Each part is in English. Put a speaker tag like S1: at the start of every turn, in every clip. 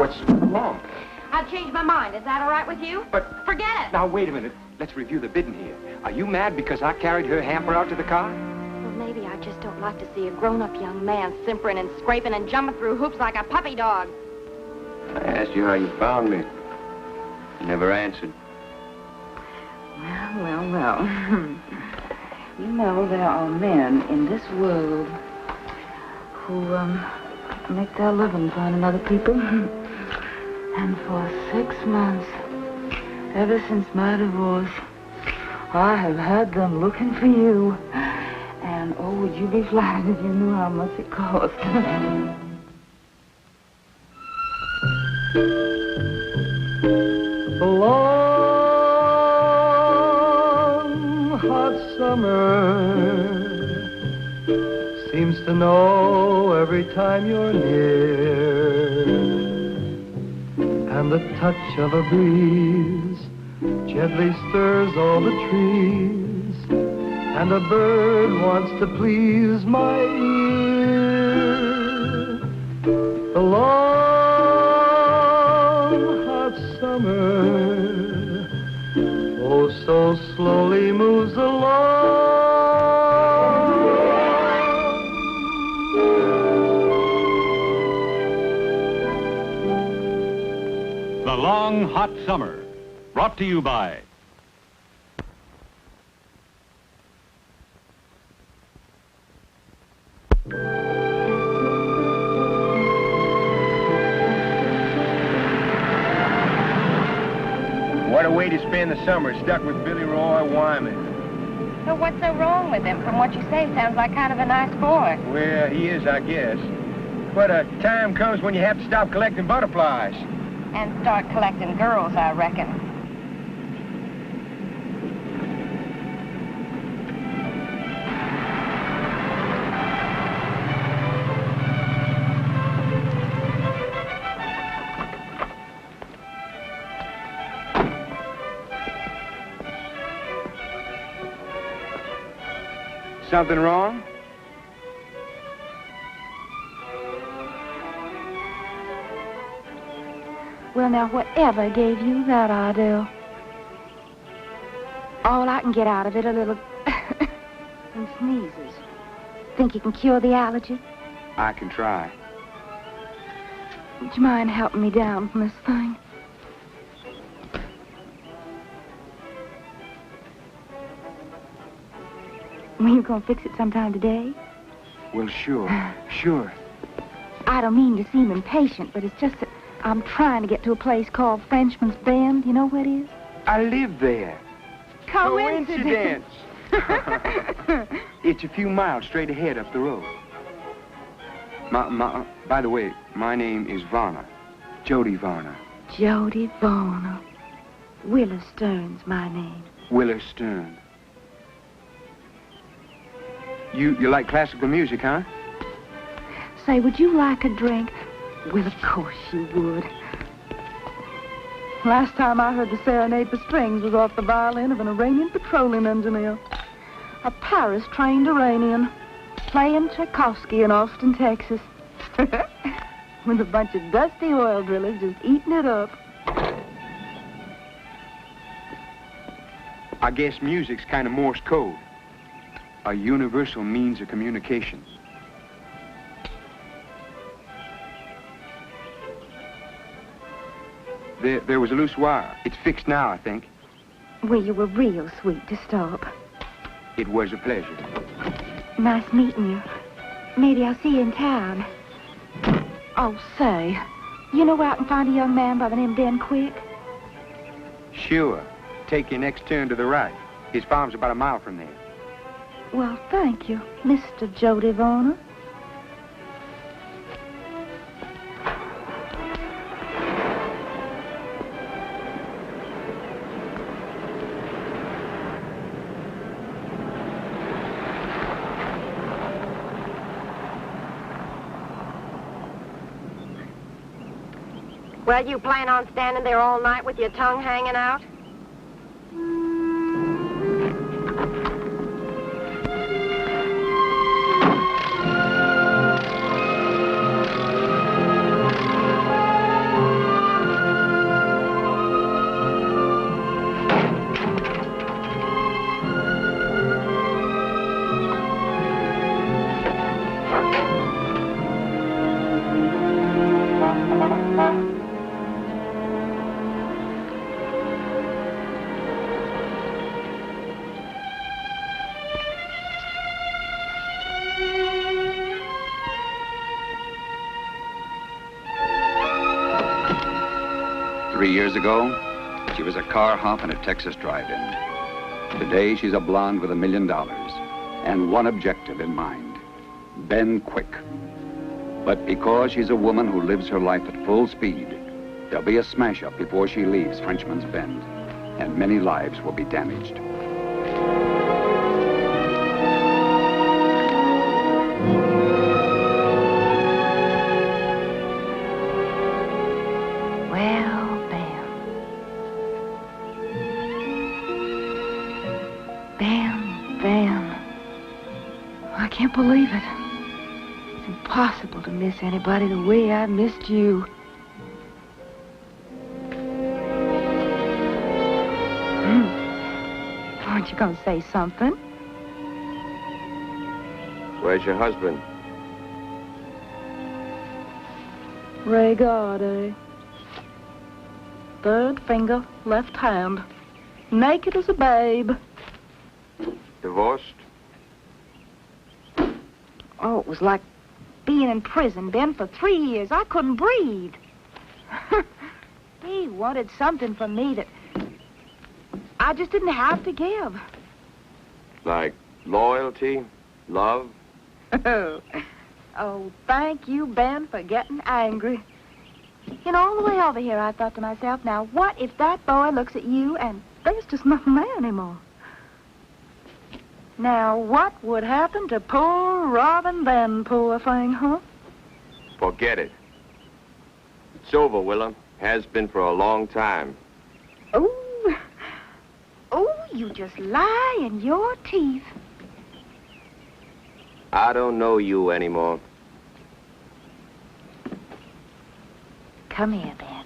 S1: What's wrong?
S2: I've changed my mind. Is that all right with you?
S1: But...
S2: Forget it.
S1: Now, wait a minute. Let's review the bidding here. Are you mad because I carried her hamper out to the car?
S2: Well, maybe I just don't like to see a grown-up young man simpering and scraping and jumping through hoops like a puppy dog.
S3: I asked you how you found me. You never answered.
S4: Well. You know, there are men in this world who, make their living finding other people. And for 6 months, ever since my divorce, I have had them looking for you. And, oh, would you be flattered if you knew how much it cost?
S5: The long, hot summer seems to know every time you're near, and the touch of a breeze gently stirs all the trees, and a bird wants to please my ear. The long, hot summer, oh, so slowly moves along.
S6: The Long Hot Summer, brought to you by
S3: What a way to spend the summer, stuck with Billy Roy Wyman.
S2: So what's so wrong with him? From what you say, sounds like kind of a nice boy.
S3: Well, he is, I guess. But a time comes when you have to stop collecting butterflies.
S2: And start collecting girls, I reckon.
S1: Something wrong?
S4: Well, now, whatever gave you that idea? All I can get out of it are little some sneezes. Think you can cure the allergy?
S1: I can try.
S4: Would you mind helping me down from this thing? Well, you gonna fix it sometime today?
S1: Well, sure. Sure.
S4: I don't mean to seem impatient, but it's just that I'm trying to get to a place called Frenchman's Bend. You know where it is?
S1: I live there.
S4: Coincidence.
S1: It's a few miles straight ahead up the road. By the way, my name is Varner. Jody Varner.
S4: Jody Varner. Willow Stern's my name.
S1: Willow Stern. You like classical music, huh?
S4: Say, would you like a drink? Well, of course you would. Last time I heard the Serenade for Strings was off the violin of an Iranian petroleum engineer. A Paris-trained Iranian, playing Tchaikovsky in Austin, Texas. With a bunch of dusty oil drillers just eating it up.
S1: I guess music's kind of Morse code. A universal means of communication. There was a loose wire. It's fixed now, I think.
S4: Well, you were real sweet to stop.
S1: It was a pleasure.
S4: Nice meeting you. Maybe I'll see you in town. Oh, say, you know where I can find a young man by the name of Ben Quick?
S1: Sure. Take your next turn to the right. His farm's about a mile from there.
S4: Well, thank you, Mr. Jody Varner.
S2: Well, you plan on standing there all night with your tongue hanging out?
S7: 3 years ago, she was a car hop in a Texas drive-in. Today, she's a blonde with $1 million and one objective in mind, Ben Quick. But because she's a woman who lives her life at full speed, there'll be a smash-up before she leaves Frenchman's Bend, and many lives will be damaged.
S4: Well, Ben. I can't believe it. It's impossible to miss anybody the way I missed you. Aren't you going to say something?
S3: Where's your husband?
S4: Regardez. Third finger, left hand. Naked as a babe.
S3: Divorced?
S4: Oh, it was like being in prison, Ben, for 3 years. I couldn't breathe. He wanted something from me that I just didn't have to give.
S3: Like loyalty, love?
S4: Oh, thank you, Ben, for getting angry. You know, all the way over here, I thought to myself, now, what if that boy looks at you and there's just nothing there anymore? Now, what would happen to poor Robin then, poor thing, huh?
S3: Forget it. It's over, Willow. Has been for a long time.
S4: Oh, you just lie in your teeth.
S3: I don't know you anymore.
S4: Come here, Ben.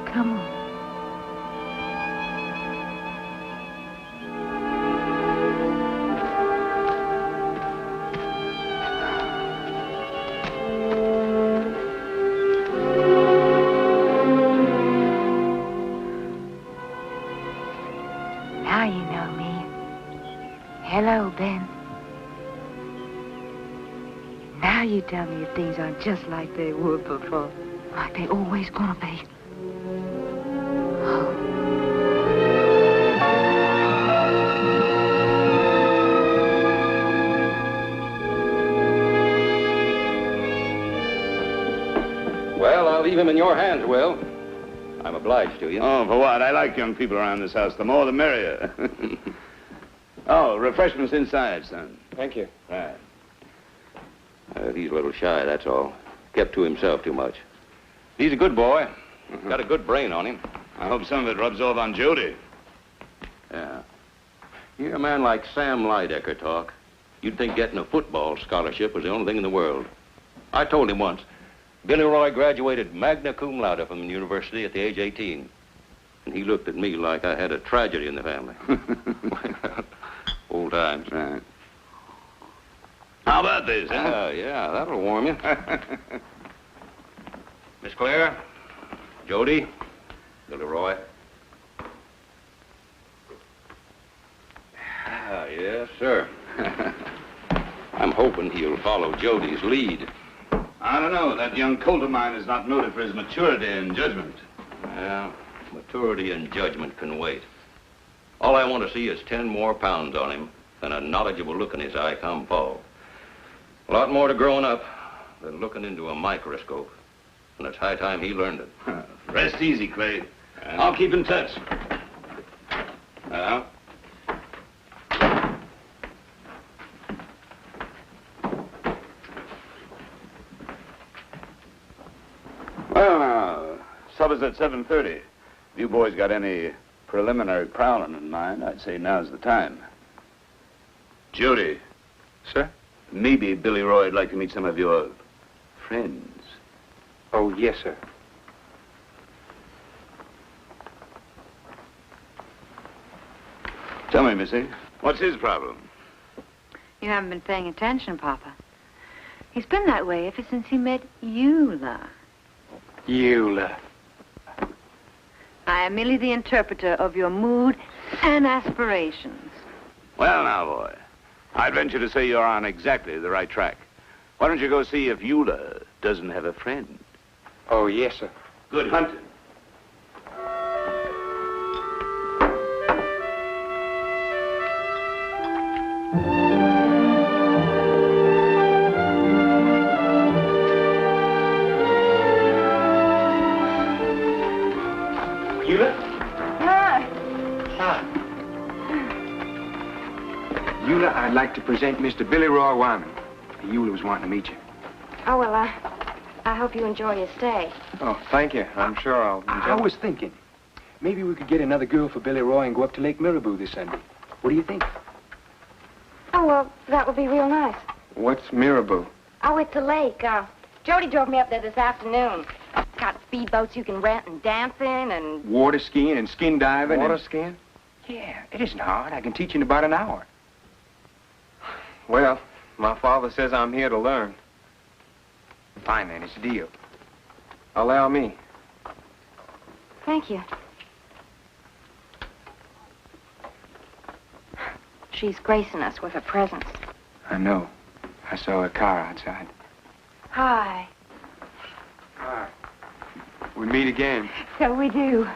S4: Come on. Now you know me. Hello, Ben. Now you tell me if things aren't just like they were before, like they always gonna be.
S8: Well, I'll leave him in your hands, Will. I'm obliged to you.
S9: Oh, for what? I like young people around this house. The more, the merrier. Oh, refreshments inside, son.
S3: Thank you.
S9: Right.
S8: He's a little shy, that's all. Kept to himself too much. He's a good boy. Got a good brain on him.
S9: I hope some of it rubs off on Jody.
S8: Yeah. You hear a man like Sam Lydecker talk, you'd think getting a football scholarship was the only thing in the world. I told him once, Billy Roy graduated magna cum laude from the university at the age of 18. And he looked at me like I had a tragedy in the family. Old times.
S9: Right. How about this, huh?
S8: Yeah, that'll warm you. Miss Claire, Jody, Billy Roy. Yes, sir. I'm hoping he'll follow Jody's lead.
S9: I don't know. That young colt of mine is not noted for his maturity and judgment.
S8: Yeah, maturity and judgment can wait. All I want to see is 10 more pounds on him and a knowledgeable look in his eye come fall. A lot more to growing up than looking into a microscope. And it's high time he learned it.
S9: Rest easy, Clay. I'll keep in touch. Well, now, supper's at 7:30. If you boys got any preliminary prowling in mind, I'd say now's the time. Judy.
S1: Sir?
S9: Maybe Billy Roy'd like to meet some of your friends.
S1: Oh, yes, sir.
S9: Tell me, Missy, what's his problem?
S10: You haven't been paying attention, Papa. He's been that way ever since he met Eula.
S1: Eula.
S10: I am merely the interpreter of your mood and aspirations.
S9: Well, now, boy, I'd venture to say you're on exactly the right track. Why don't you go see if Eula doesn't have a friend.
S1: Oh, yes, sir.
S9: Good hunting.
S3: Eula?
S2: Hi.
S1: Eula, I'd like to present Mr. Billy Roy Wyman. Eula was wanting to meet you.
S2: Oh, well, I hope you enjoy your stay.
S3: Oh, thank you. I'm sure I'll enjoy
S1: I was thinking, maybe we could get another girl for Billy Roy and go up to Lake Marabou this Sunday. What do you think?
S2: Oh, well, that would be real nice.
S3: What's Marabou?
S2: Oh, it's a lake. Jody drove me up there this afternoon. It's got speedboats you can rent and dancing and...
S1: Water skiing and skin diving.
S3: Water skiing?
S1: Yeah, it isn't hard. I can teach you in about an hour.
S3: Well, my father says I'm here to learn.
S1: Fine, then. It's a deal.
S3: Allow me.
S2: Thank you. She's gracing us with her presence.
S1: I know. I saw her car outside.
S2: Hi.
S1: Hi. We meet again.
S4: So we do.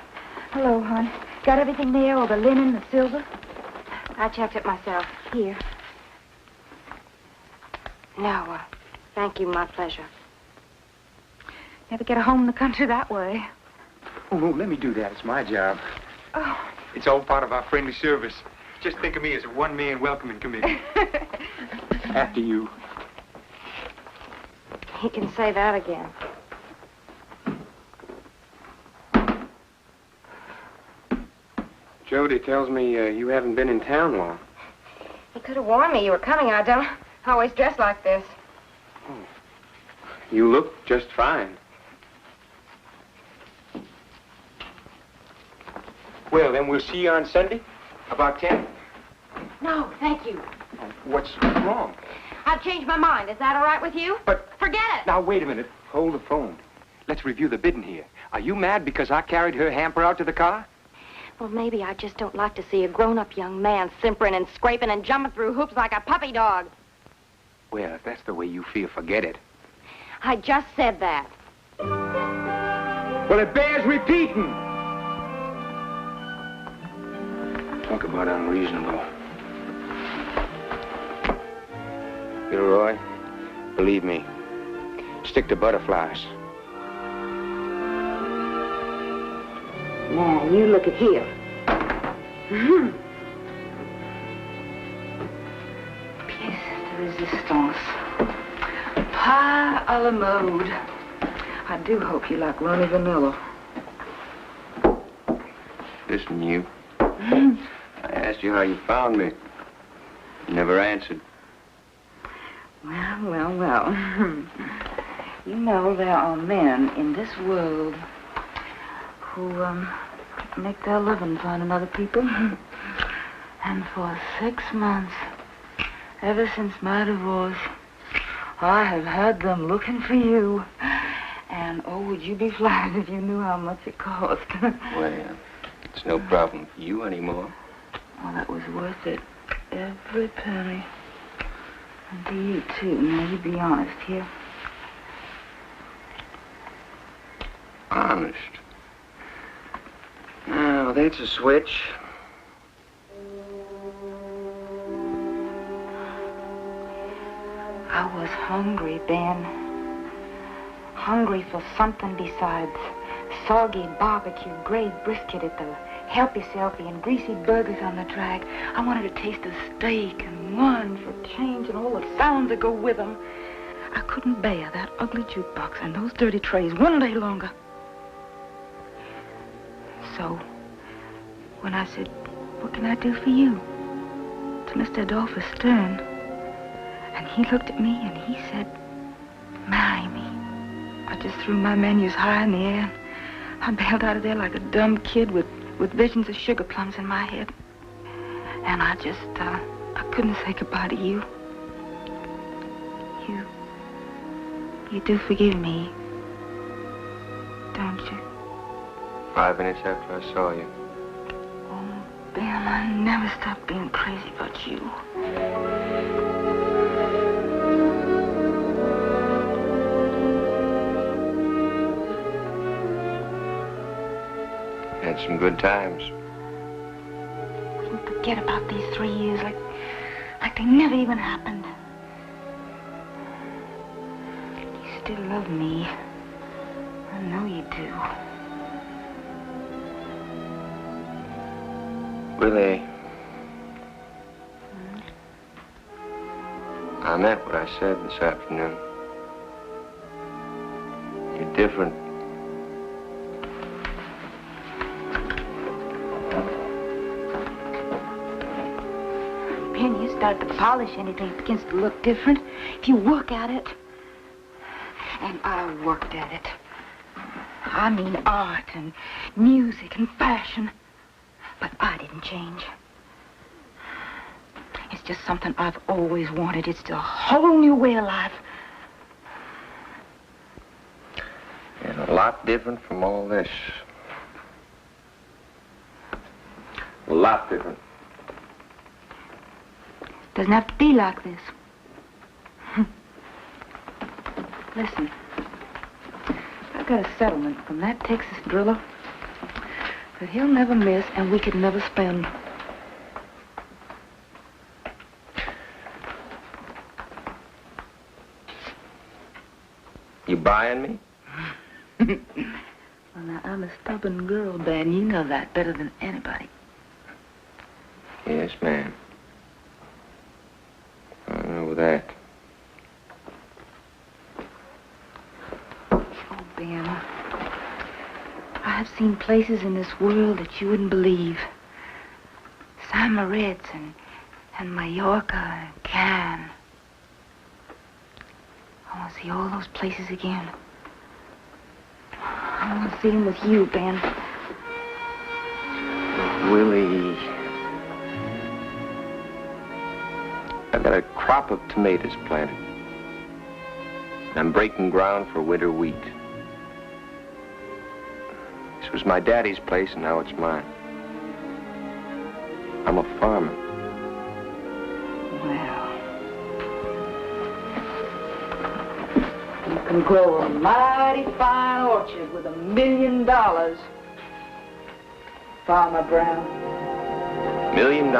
S4: Hello, hon. Got everything there, all the linen, the silver?
S2: I checked it myself. Here. No, thank you. My pleasure.
S4: Never get a home in the country that way.
S1: Oh, no, let me do that. It's my job.
S4: Oh.
S1: It's all part of our friendly service. Just think of me as a one-man welcoming committee. After you.
S2: He can say that again.
S3: Jody tells me you haven't been in town long.
S2: He could have warned me you were coming. I don't always dress like this.
S3: You look just fine. Well, then we'll see you on Sunday, about 10.
S2: No, thank you.
S1: What's wrong?
S2: I've changed my mind. Is that all right with you?
S1: But...
S2: Forget it.
S1: Now, wait a minute. Hold the phone. Let's review the bidding here. Are you mad because I carried her hamper out to the car?
S2: Well, maybe I just don't like to see a grown-up young man simpering and scraping and jumping through hoops like a puppy dog.
S1: Well, if that's the way you feel, forget it.
S2: I just said that.
S1: Well, it bears repeating. Talk about unreasonable. Gilroy, believe me, stick to butterflies.
S4: Now, you look at here. Pièce de résistance. Pie a la mode. I do hope you like runny vanilla.
S3: Listen, you. I asked you how you found me. You never answered.
S4: Well. You know there are men in this world who, make their living finding other people. And for 6 months, ever since my divorce, I have had them looking for you. And, oh, would you be flattered if you knew how much it cost?
S3: Well, it's no problem for you anymore.
S4: Well, that was worth it. Every penny. And to you, too. Now, you be honest here.
S3: Honest. Now, that's a switch.
S4: I was hungry, Ben. Hungry for something besides soggy barbecue, gray brisket at the help-yourselfy and greasy burgers on the track. I wanted a taste of steak and wine for change and all the sounds that go with them. I couldn't bear that ugly jukebox and those dirty trays one day longer. So, when I said, what can I do for you? To Mr. Adolphus Stern. And he looked at me and he said, marry me. I just threw my menus high in the air. I bailed out of there like a dumb kid with visions of sugar plums in my head. And I just, I couldn't say goodbye to you. You do forgive me, don't you?
S3: 5 minutes after I saw you.
S4: Oh, Ben, I never stopped being crazy about you.
S3: Had some good times.
S4: We can forget about these 3 years like they never even happened. You still love me. I know you do.
S3: Willie. I meant what I said this afternoon. You're different.
S4: Ben, you start to polish anything, it begins to look different. If you work at it. And I worked at it. I mean art and music and fashion. But I didn't change. It's just something I've always wanted. It's a whole new way of life.
S3: And a lot different from all this. A lot different.
S4: Doesn't have to be like this. Listen, I got a settlement from that Texas driller that he'll never miss and we could never spend.
S3: You buying me?
S4: Well, now, I'm a stubborn girl, Ben. You know that better than anybody.
S3: Yes, ma'am. I know that.
S4: Oh, Ben. I have seen places in this world that you wouldn't believe. San Moritz and Mallorca and Cannes. I want to see all those places again. I want to see them with you, Ben.
S3: Willie. I've got a crop of tomatoes planted. I'm breaking ground for winter wheat. This was my daddy's place, and now it's mine. I'm a farmer.
S4: Well, you can grow a mighty fine orchard with $1 million. Farmer Brown.
S3: $1 million.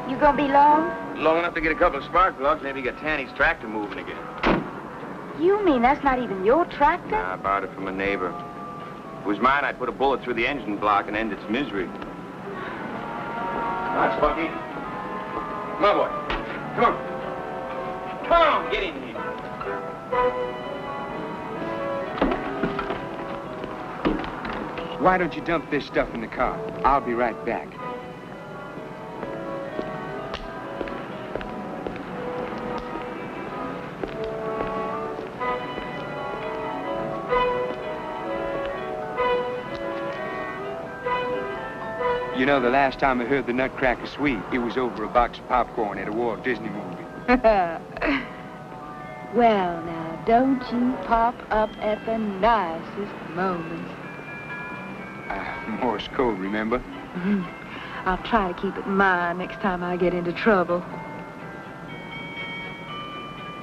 S2: You gonna be long?
S3: Long enough to get a couple of spark plugs, maybe get Tanny's tractor moving again.
S2: You mean that's not even your tractor?
S3: Nah, I borrowed it from a neighbor. If it was mine, I'd put a bullet through the engine block and end its misery. Come on, Spunky. Come on, boy. Come on. Come on, get in here.
S1: Why don't you dump this stuff in the car? I'll be right back. You know, the last time I heard the Nutcracker Suite, it was over a box of popcorn at a Walt Disney movie.
S4: Well, now, don't you pop up at the nicest moments.
S1: Morse code, remember?
S4: I'll try to keep it in mind next time I get into trouble.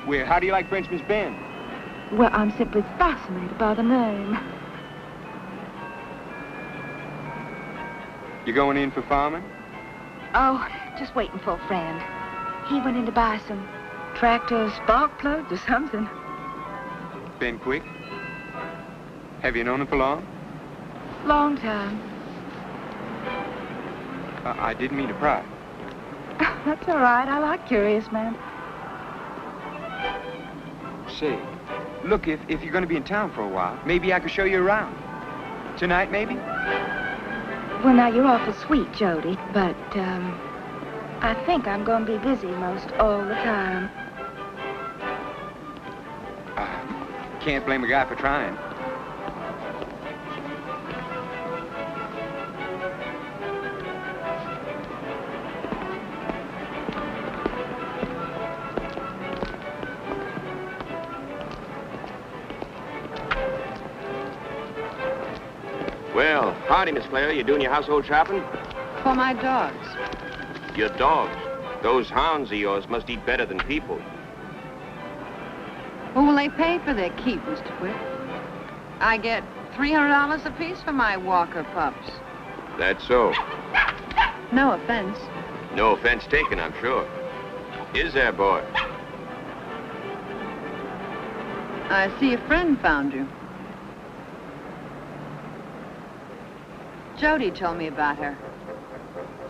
S1: Well, how do you like Frenchman's Bend?
S4: Well, I'm simply fascinated by the name.
S1: You going in for farming?
S4: Oh, just waiting for a friend. He went in to buy some tractor spark plugs or something.
S1: Been quick? Have you known him for long?
S4: Long time.
S1: I didn't mean to pry.
S4: That's all right. I like curious men.
S1: Say, look, if you're going to be in town for a while, maybe I could show you around. Tonight, maybe?
S4: Well, now, you're awful sweet, Jody, but, I think I'm going to be busy most all the time.
S1: Can't blame a guy for trying.
S3: Well, howdy, Miss Claire. You doing your household shopping?
S10: For my dogs.
S3: Your dogs. Those hounds of yours must eat better than people.
S10: What will they pay for their keep, Mr. Quick? I get $300 apiece for my Walker pups.
S3: That's so.
S10: No offense.
S3: No offense taken, I'm sure. Is there, boy?
S10: I see a friend found you. Jody told me about her.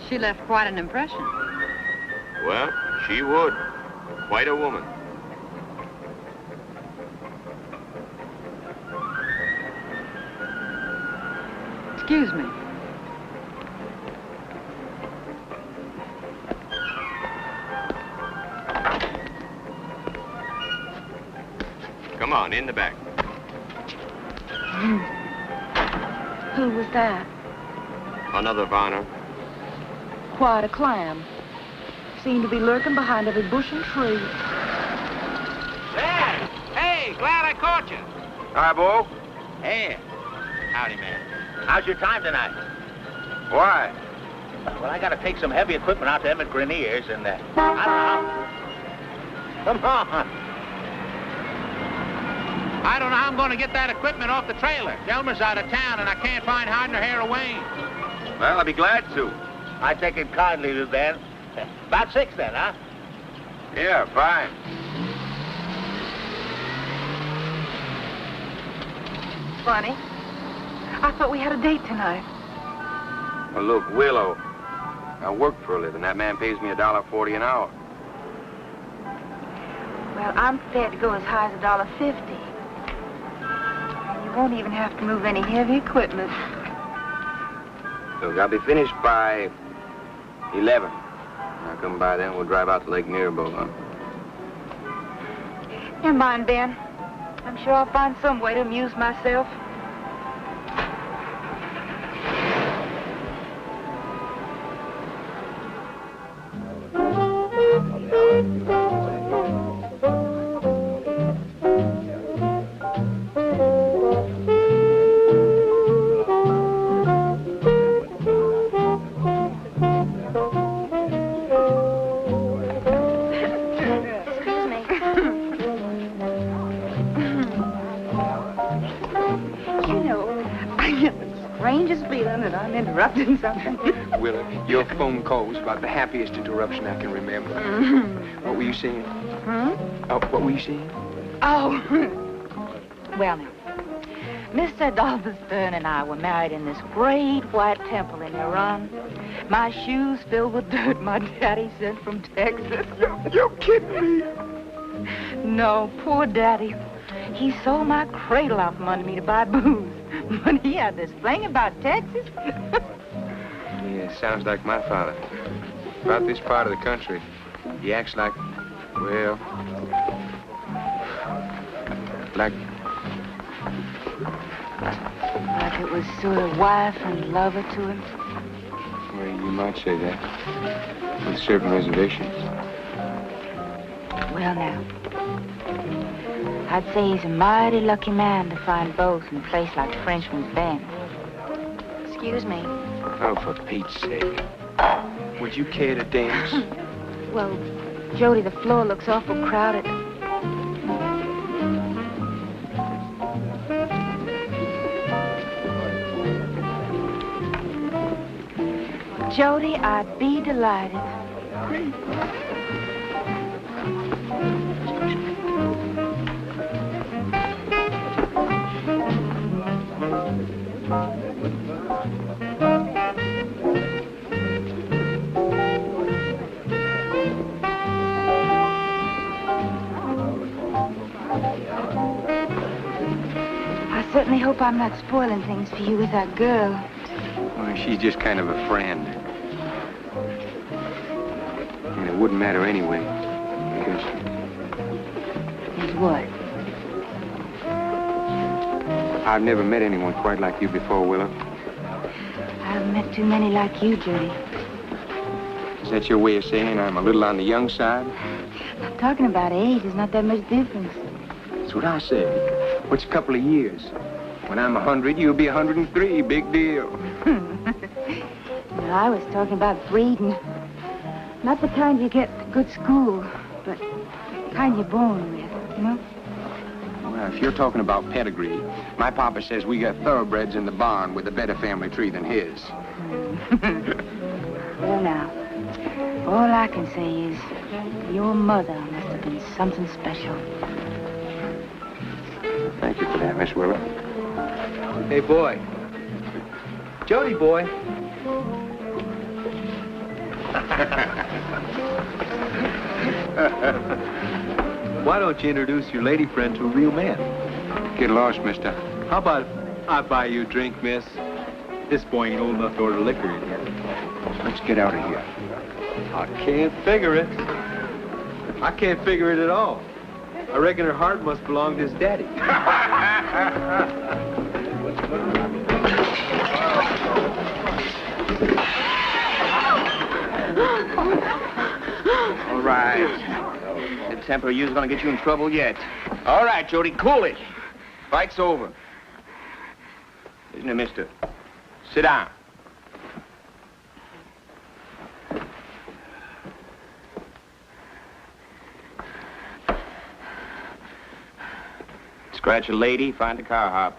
S10: She left quite an impression.
S3: Well, she would. Quite a woman.
S10: Excuse me.
S3: Come on, in the back.
S4: Who was that?
S3: Another Varner.
S4: Quite a clam. Seemed to be lurking behind every bush and tree.
S11: Dad! Hey, glad I caught you.
S3: Hi, Bo.
S11: Hey. Howdy, man. How's your time tonight?
S3: Why?
S11: Well, I got to take some heavy equipment out to Emmett Grenier's, and I don't know how... Come on. I don't know how I'm going to get that equipment off the trailer. Elmer's out of town, and I can't find Hardner Hair Wayne.
S3: Well, I'll be glad to.
S11: I take it kindly, Lou, Ben. About 6 then, huh?
S3: Yeah, fine.
S4: Funny. I thought we had a date tonight.
S3: Well, look, Willow, I work for a living. That man pays me $1.40 an hour.
S4: Well, I'm prepared to go as high as $1.50. And you won't even have to move any heavy equipment.
S3: Look, I'll be finished by 11. I'll come by then. We'll drive out to Lake Mirabel, huh?
S4: Never mind, Ben. I'm sure I'll find some way to amuse myself. Interrupting something.
S1: Willow, your phone call was about the happiest interruption I can remember. What were you saying? Oh, what were you saying?
S4: Oh. Well, now, Mr. Adolphus Stern and I were married in this great white temple in Iran. My shoes filled with dirt my daddy sent from Texas.
S1: You're kidding me.
S4: No, poor daddy. He sold my cradle out from under me to buy booze. But he had this fling about Texas.
S1: Yeah, sounds like my father. About this part of the country, he acts like, well, like
S4: it was sort of wife and lover to him.
S1: Well, you might say that, with certain reservations.
S4: Well, now, I'd say he's a mighty lucky man to find both in a place like Frenchman's Bend. Excuse me.
S1: Oh, for Pete's sake. Would you care to dance?
S4: Well, Jody, the floor looks awful crowded. Jody, I'd be delighted. I certainly hope I'm not spoiling things for you with that girl.
S1: Well, she's just kind of a friend. And it wouldn't matter anyway, because...
S4: Is what?
S1: I've never met anyone quite like you before, Willow.
S4: I've met too many like you, Judy.
S1: Is that your way of saying I'm a little on the young side?
S4: I'm talking about age. There's not that much difference.
S1: That's what I said. What's a couple of years? When I'm 100, you'll be 103. Big deal.
S4: No, I was talking about breeding. Not the kind you get at good school, but the kind you're born with, you know?
S1: Well, if you're talking about pedigree, my papa says we got thoroughbreds in the barn with a better family tree than his.
S4: Well, now, all I can say is your mother must have been something special.
S1: Thank you for that, Miss Willow.
S12: Hey, boy. Jody, boy. Why don't you introduce your lady friend to a real man?
S1: Get lost, mister.
S12: How about I buy you a drink, miss? This boy ain't old enough to order liquor in here.
S1: Let's get out of here.
S12: I can't figure it. I can't figure it at all. I reckon her heart must belong to his daddy.
S11: All right. The temper of you's gonna get you in trouble yet. All right, Jody, cool it. Fight's over. Isn't it, mister? Sit down. Scratch a lady, find a car hop.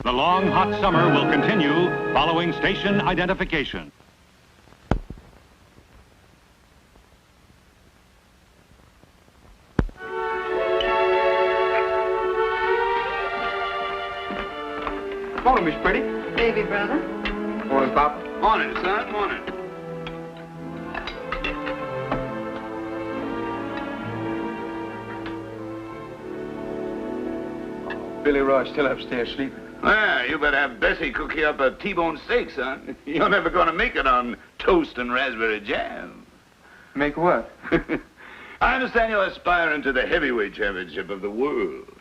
S6: The long, hot summer will continue following station identification.
S1: Morning, Miss Pretty.
S10: Baby brother.
S1: Morning, Papa.
S9: Morning, son, morning.
S1: Billy Roy's still upstairs sleeping.
S9: Well, you better have Bessie cook you up a T-bone steak, son. You're never gonna make it on toast and raspberry jam.
S1: Make what?
S9: I understand you're aspiring to the heavyweight championship of the world.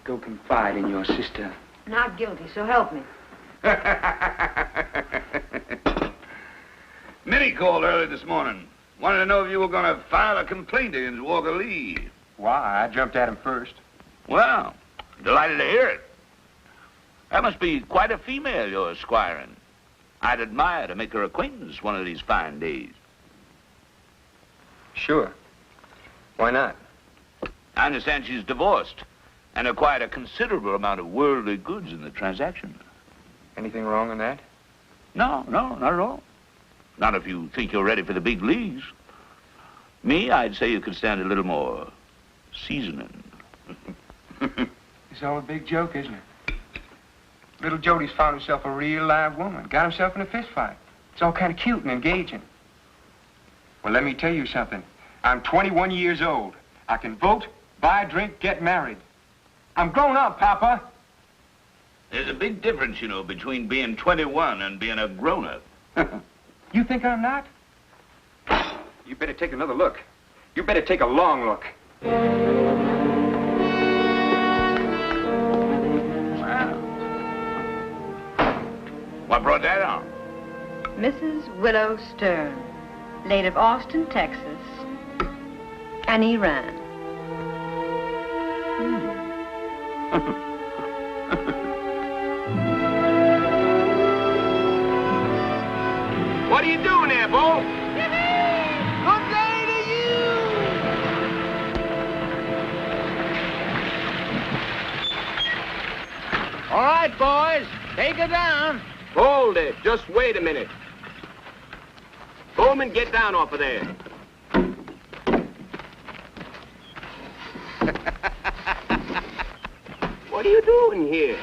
S1: Go confide in your sister.
S10: Not guilty, so help me.
S9: Minnie called early this morning. Wanted to know if you were going to file a complaint against Walker Lee.
S1: Why? I jumped at him first.
S9: Well, delighted to hear it. That must be quite a female you're squiring. I'd admire to make her acquaintance one of these fine days.
S1: Sure. Why not?
S9: I understand she's divorced and acquired a considerable amount of worldly goods in the transaction.
S1: Anything wrong in that?
S9: No, not at all. Not if you think you're ready for the big leagues. Me, I'd say you could stand a little more seasoning.
S1: It's all a big joke, isn't it? Little Jody's found himself a real live woman. Got himself in a fist fight. It's all kind of cute and engaging. Well, let me tell you something. I'm 21 years old. I can vote, buy a drink, get married. I'm grown up, Papa.
S9: There's a big difference, you know, between being 21 and being a grown-up.
S1: You think I'm not? You better take another look. You better take a long look.
S9: Wow. What brought that on?
S10: Mrs. Willow Stern, late of Austin, Texas, and Iran.
S11: What are you doing there, Bo? Good day to you! All right, boys, take her down. Hold it. Just wait a minute. Bowman, get down off of there. What are you doing here?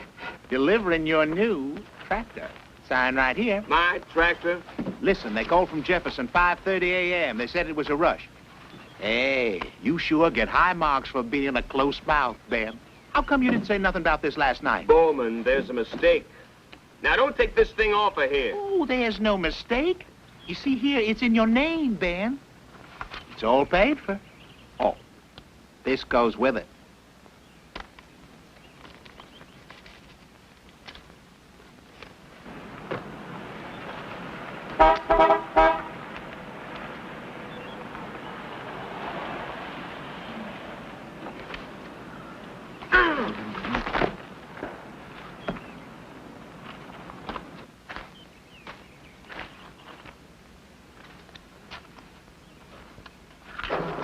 S13: Delivering your new tractor. Sign right here.
S11: My tractor?
S13: Listen, they called from Jefferson, 5:30 a.m. They said it was a rush. Hey, you sure get high marks for being a close mouth, Ben. How come you didn't say nothing about this last night?
S11: Bowman, there's a mistake. Now, don't take this thing off of here.
S13: Oh, there's no mistake. You see here, it's in your name, Ben. It's all paid for. Oh, this goes with it.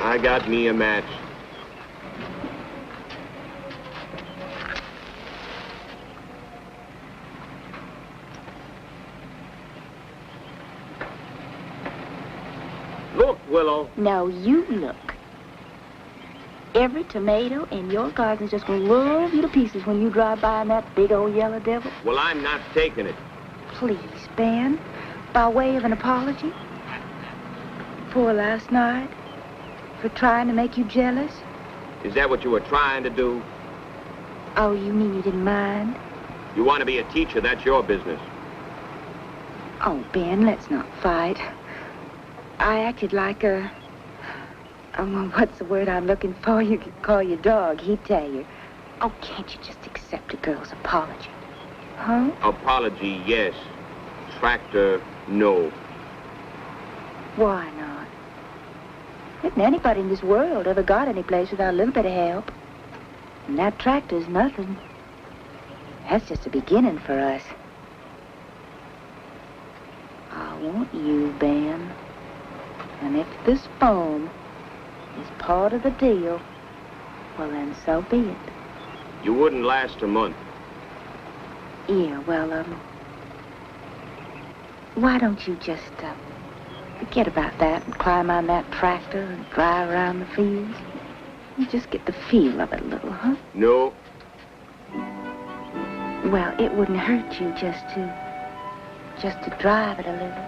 S11: I got me a match. Look, Willow.
S4: Now you look. Every tomato in your garden is just going to love you to pieces when you drive by in that big old yellow devil.
S11: Well, I'm not taking it.
S4: Please, Ben, by way of an apology for last night, for trying to make you jealous.
S11: Is that what you were trying to do?
S4: Oh, you mean you didn't mind?
S11: You want to be a teacher, that's your business.
S4: Oh, Ben, let's not fight. I acted like a... Oh, well, what's the word I'm looking for? You could call your dog, he'd tell you. Oh, can't you just accept a girl's apology? Huh?
S11: Apology, yes. Tractor, no.
S4: Why not? Isn't anybody in this world ever got any place without a little bit of help? And that tractor's nothing. That's just a beginning for us. I want you, Ben. And if this phone is part of the deal, well, then so be it.
S11: You wouldn't last a month.
S4: Yeah, well, why don't you just, forget about that and climb on that tractor and drive around the fields? You just get the feel of it a little, huh?
S11: No.
S4: Well, it wouldn't hurt you just to drive it a little.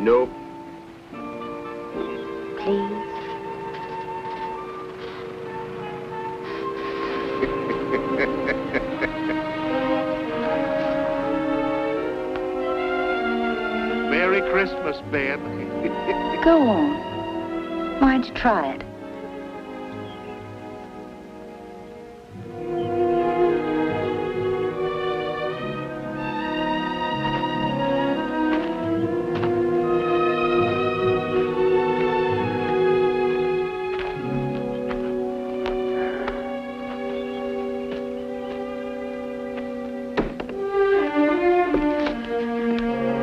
S11: Nope.
S4: Please.
S13: Merry Christmas, Ben.
S4: Go on. Why don't you try it?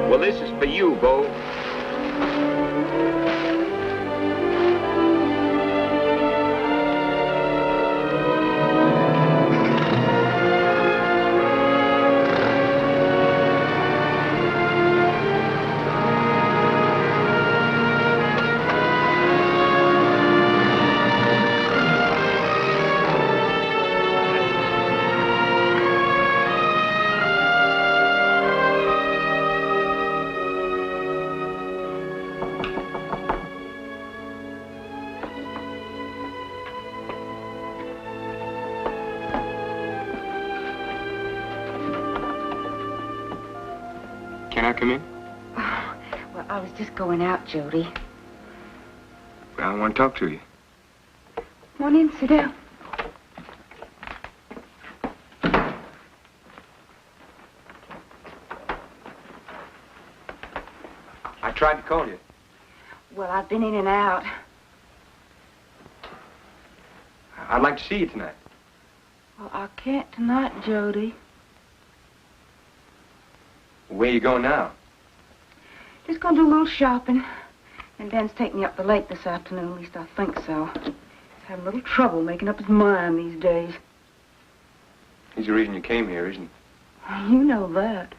S11: Well, this is for you, Bo.
S1: Can I come in?
S4: Oh, well, I was just going out, Jody.
S1: I want to talk to you.
S4: Come on in, sit down.
S1: I tried to call you.
S4: Well, I've been in and out.
S1: I'd like to see you tonight.
S4: Well, I can't tonight, Jody.
S1: Where you going now?
S4: Just gonna do a little shopping. And Ben's taking me up the lake this afternoon, at least I think so. He's having a little trouble making up his mind these days.
S1: He's the reason you came here, isn't he?
S4: You know that.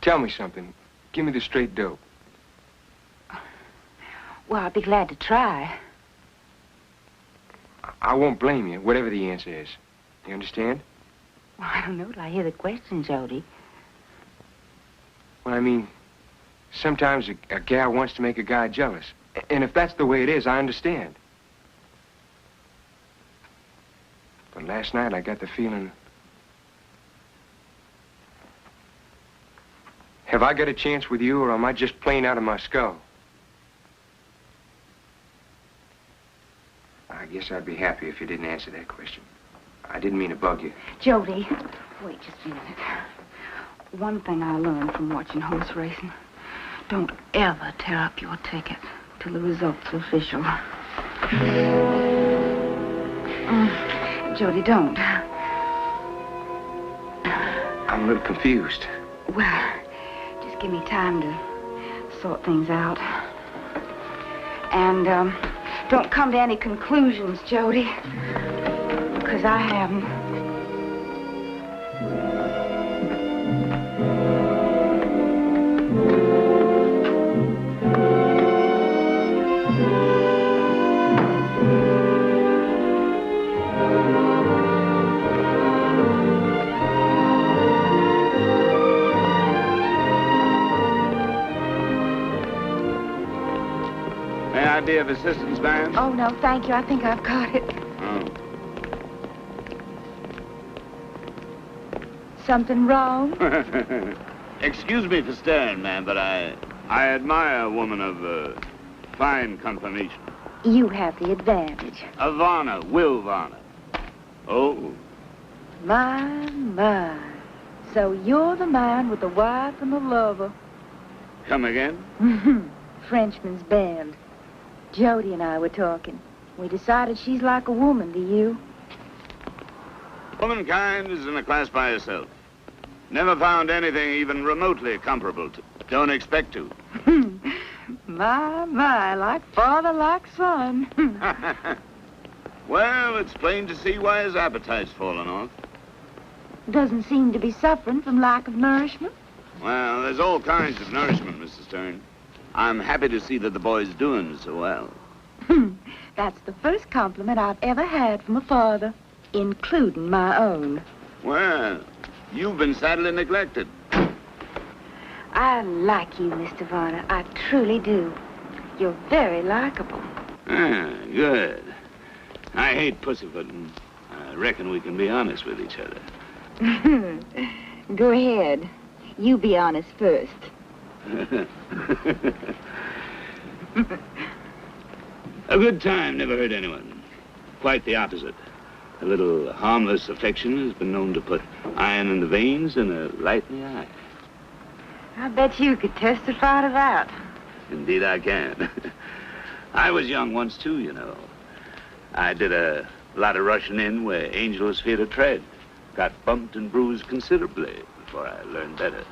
S1: Tell me something. Give me the straight dope.
S4: Well, I'd be glad to try.
S1: I won't blame you, whatever the answer is. You understand?
S4: Well, I don't know till I hear the question, Jody.
S1: Well, I mean, sometimes a gal wants to make a guy jealous. And if that's the way it is, I understand. But last night I got the feeling... Have I got a chance with you, or am I just playing out of my skull? I guess I'd be happy if you didn't answer that question. I didn't mean to bug you.
S4: Jody, wait just a minute. One thing I learned from watching horse racing, don't ever tear up your ticket. till the results are official. Jody, don't.
S1: I'm a little confused.
S4: Well, just give me time to sort things out. And, don't come to any conclusions, Jody. Because I haven't.
S9: Idea of assistance, ma'am?
S4: Oh, no, thank you. I think I've got it.
S9: Oh.
S4: Something wrong?
S9: Excuse me for staring, ma'am, but I admire a woman of fine conformation.
S4: You have the advantage.
S9: Varner, Will Varner. Oh.
S4: My. So you're the man with the wife and the lover.
S9: Come again?
S4: Frenchman's band. Jody and I were talking. We decided she's like a woman to you.
S9: Womankind is in a class by herself. Never found anything even remotely comparable to. Don't expect to.
S4: My, like father, like son.
S9: Well, it's plain to see why his appetite's fallen off.
S4: Doesn't seem to be suffering from lack of nourishment.
S9: Well, there's all kinds of nourishment, Mrs. Stern. I'm happy to see that the boy's doing so well.
S4: That's the first compliment I've ever had from a father, including my own.
S9: Well, you've been sadly neglected.
S4: I like you, Mr. Varner. I truly do. You're very likable.
S9: Ah, good. I hate pussyfooting. I reckon we can be honest with each other.
S4: Go ahead. You be honest first.
S9: A good time never hurt anyone. Quite the opposite. A little harmless affection has been known to put iron in the veins and a light in the eye.
S4: I bet you could testify to that.
S9: Indeed I can. I was young once, too, you know. I did a lot of rushing in where angels fear to tread. Got bumped and bruised considerably before I learned better.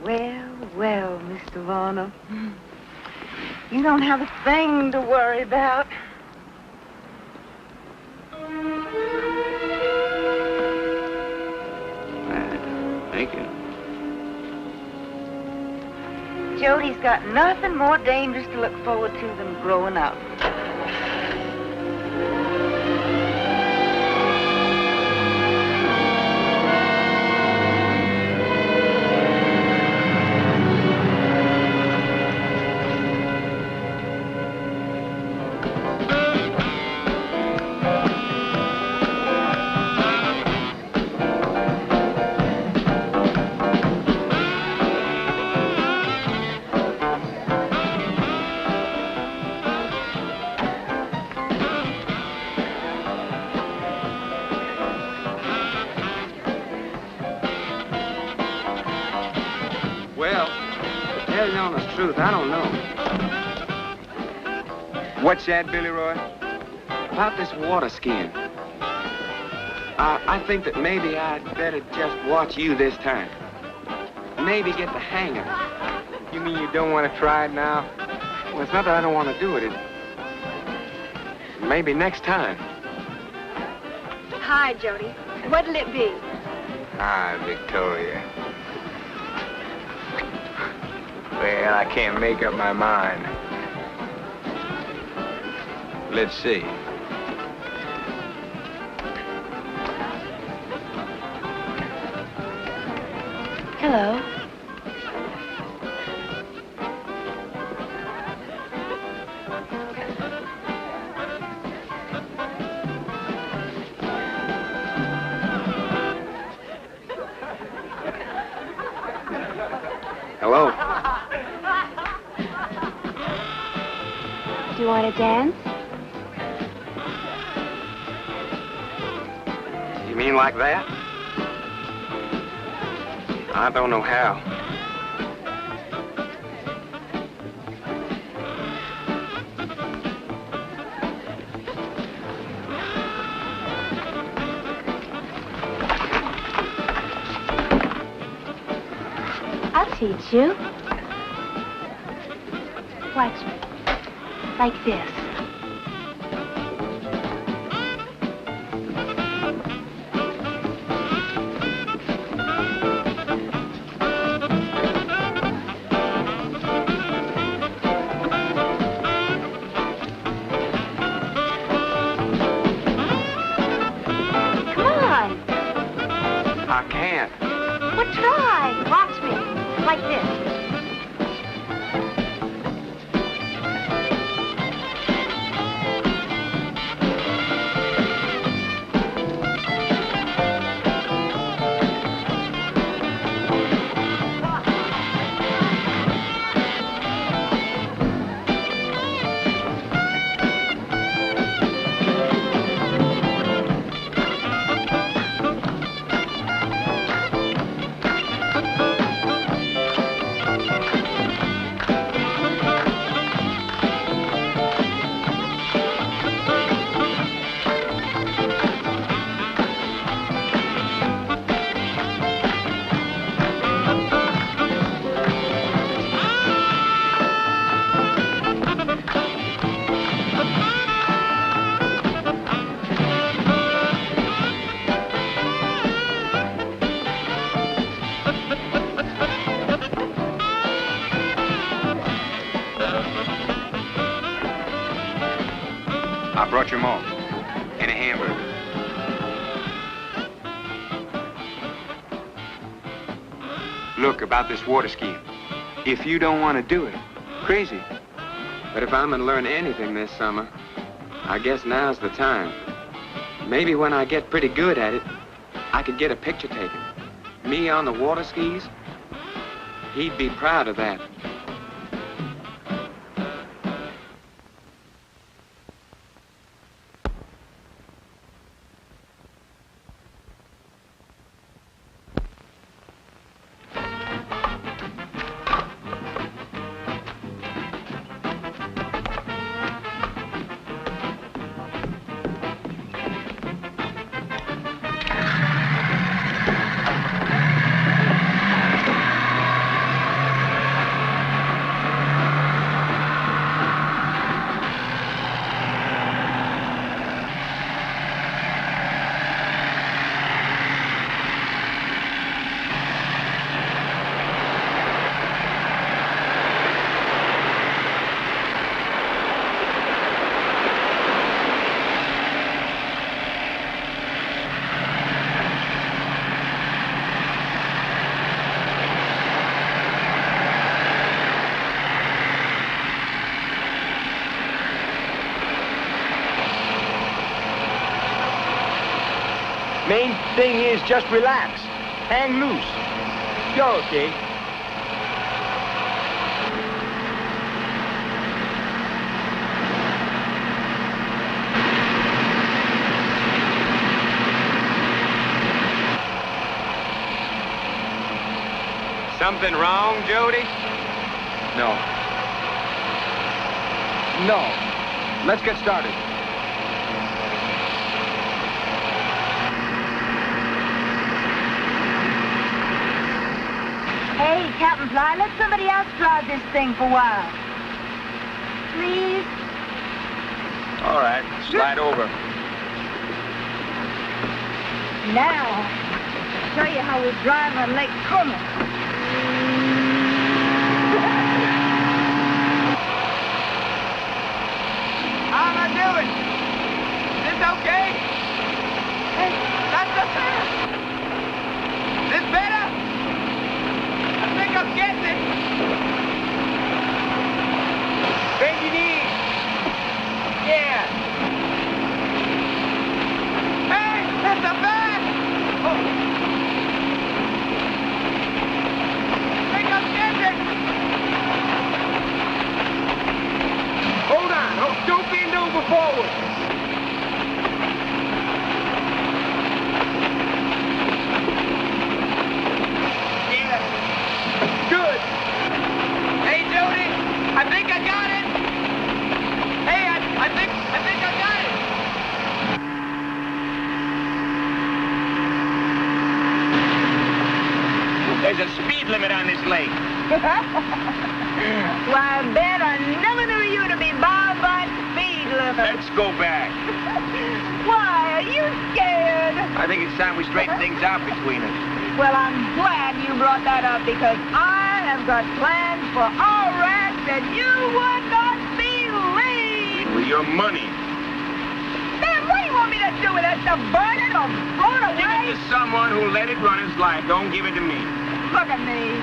S4: Well, Mr. Varner. You don't have a thing to worry about.
S9: Thank you.
S4: Jody's got nothing more dangerous to look forward to than growing up.
S1: I don't know. What's that, Billy Roy? About this water skiing. I think that maybe I'd better just watch you this time. Maybe get the hang of it. You mean you don't want to try it now? Well, it's not that I don't want to do it. Maybe next time.
S2: Hi, Jody. What'll it be?
S1: Hi, Victoria. Well, I can't make up my mind. Let's see.
S4: Hello.
S1: Hello.
S2: Do you want to dance?
S1: You mean like that? I don't know how.
S2: teach you. Watch me. Like this.
S1: I can't.
S2: Well, try. Watch me. Like this.
S1: I brought your mom and a hamburger. Look, about this water skiing. If you don't want to do it, crazy. But if I'm going to learn anything this summer, I guess now's the time. Maybe when I get pretty good at it, I could get a picture taken. Me on the water skis, he'd be proud of that.
S11: Main thing is just relax. Hang loose. You're okay.
S1: Something wrong, Jody?
S11: No. No. Let's get started.
S4: Hey, Captain Fly, let somebody else drive this thing for a while. Please?
S11: All right, slide over.
S4: Now, I'll show you how we drive on Lake Como.
S11: How am I doing? Is this okay? Hey, that's the best. This better? I think I'm getting it. Bend your knees. Yeah. Hey, that's the best. Oh. I think I'm getting it. Hold on. Oh, don't bend over forward. Good. Hey, Jody, I think I got it. Hey, I think I got it. There's a speed limit on this lake.
S4: Why, Ben, I never knew you to be bonbon speed lover.
S11: Let's go back.
S4: Why, are you scared?
S11: I think it's time we straighten things out between us.
S4: Well, I'm glad you brought that up because I have got plans for all rats that you would not believe.
S11: With your money.
S4: Ben, what do you want me to do with that stuff? Burn it or throw it away?
S11: Give it to someone who let it run his life. Don't give it to me.
S4: Look at me.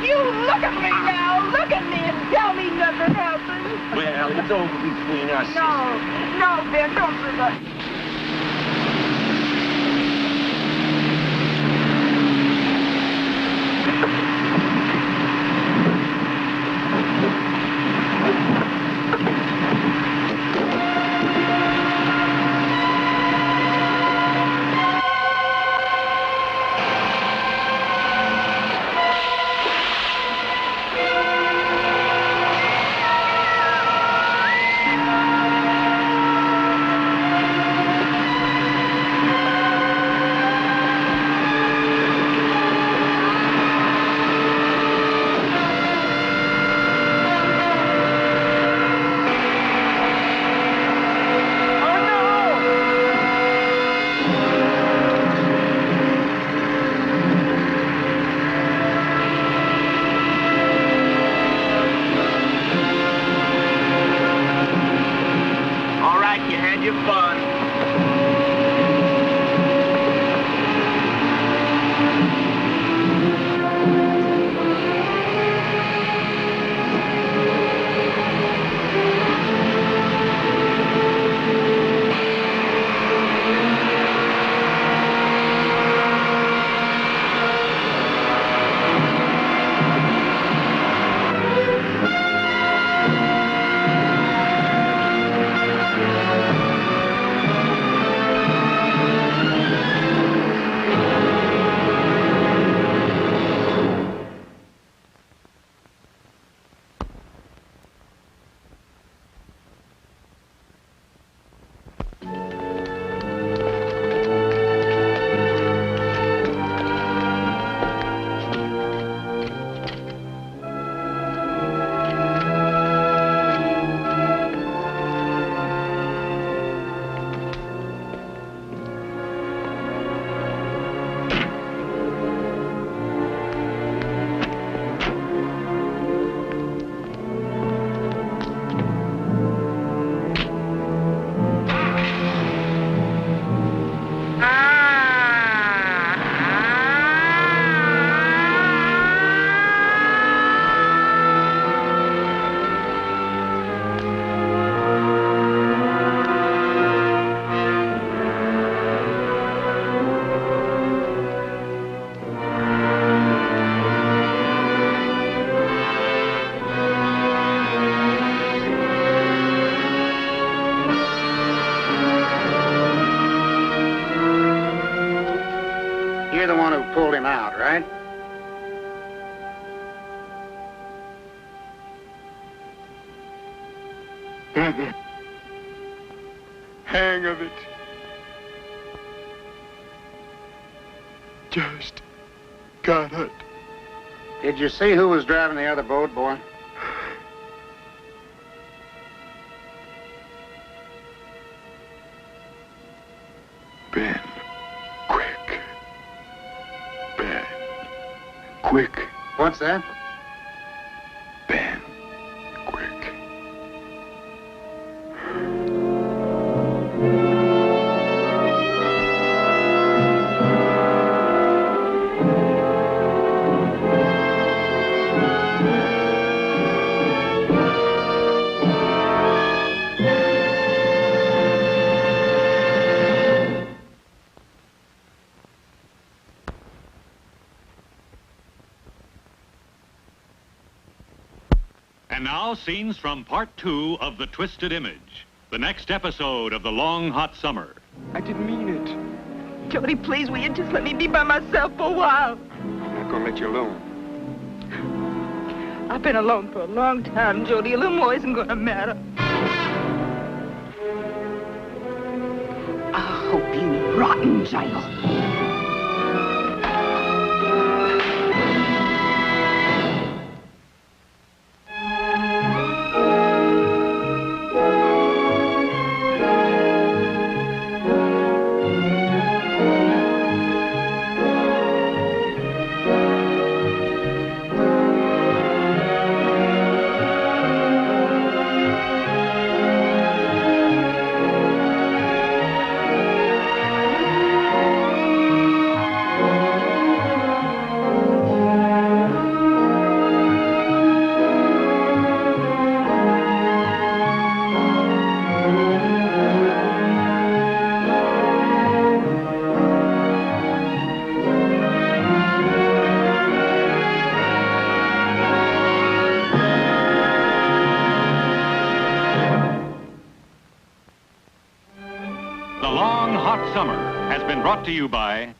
S4: You look at me now. Look at me and tell me nothing happened.
S11: Well, it's over between us.
S4: No, Ben, don't do that.
S14: You're the one who pulled him out, right?
S1: Hang of it. Just got it.
S14: Did you see who was driving the other boat, boy?
S1: Ben, quick. Ben, quick.
S14: What's that?
S1: Ben, quick.
S6: And now, scenes from part 2 of The Twisted Image, the next episode of The Long Hot Summer.
S1: I didn't mean it.
S4: Jody, please, will you just let me be by myself for a while?
S1: I'm not gonna let you alone.
S4: I've been alone for a long time, Jody. A little more isn't gonna matter. I hope you rot in jail.
S6: The Long Hot Summer has been brought to you by